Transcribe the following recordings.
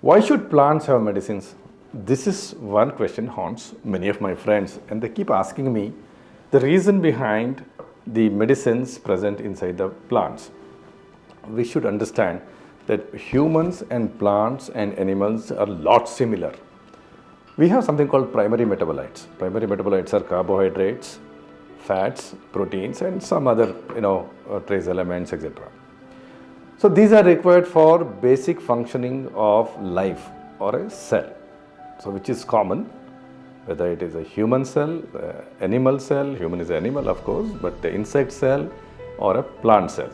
Why should plants have medicines? This is one question haunts many of my friends, and they keep asking me the reason behind the medicines present inside the plants. We should understand that humans and plants and animals are a lot similar. We have something called primary metabolites. Primary metabolites are carbohydrates, fats, proteins, and some other trace elements, etc. So these are required for basic functioning of life or a cell. So which is common, whether it is a human cell, animal cell, human is an animal of course, but the insect cell or a plant cell.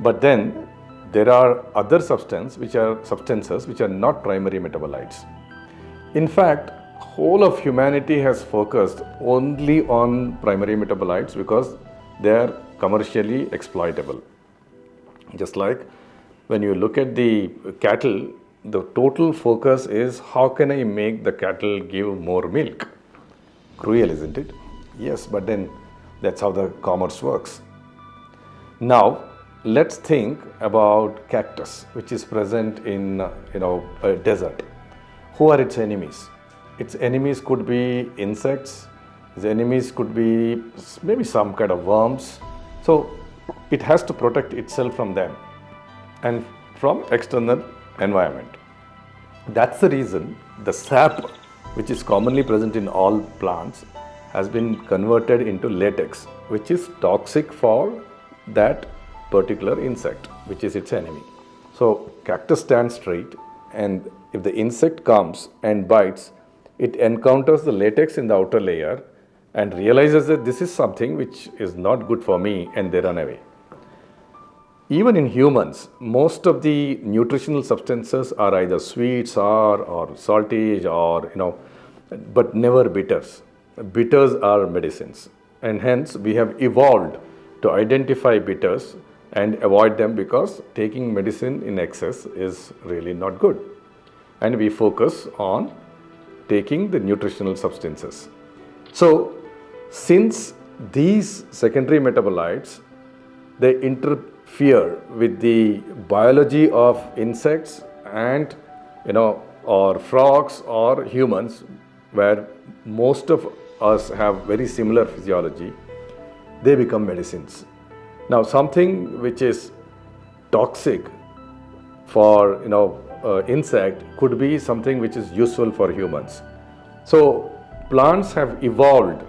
But then there are other substances which are not primary metabolites. In fact, whole of humanity has focused only on primary metabolites because they are commercially exploitable. Just like when you look at the cattle, the total focus is how can I make the cattle give more milk? Cruel, isn't it? Yes, but then that's how the commerce works. Now, let's think about cactus, which is present in a desert. Who are its enemies? Its enemies could be insects. Its enemies could be maybe some kind of worms. So it has to protect itself from them and from external environment. That's the reason the sap, which is commonly present in all plants, has been converted into latex, which is toxic for that particular insect, which is its enemy. So cactus stands straight, and if the insect comes and bites, it encounters the latex in the outer layer and realizes that this is something which is not good for me, and they run away. Even in humans, most of the nutritional substances are either sweet, sour, or salty, but never bitters. Bitters are medicines, and hence we have evolved to identify bitters and avoid them because taking medicine in excess is really not good. And we focus on taking the nutritional substances. So, since these secondary metabolites, they interfere with the biology of insects and or frogs or humans, where most of us have very similar physiology, they become medicines. Now something which is toxic for insect could be something which is useful for humans. So plants have evolved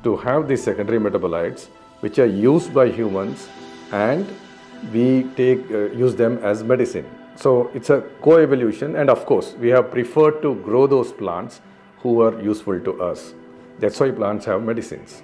to have these secondary metabolites which are used by humans, and we use them as medicine. So it's a co-evolution, and of course we have preferred to grow those plants who are useful to us. That's why plants have medicines.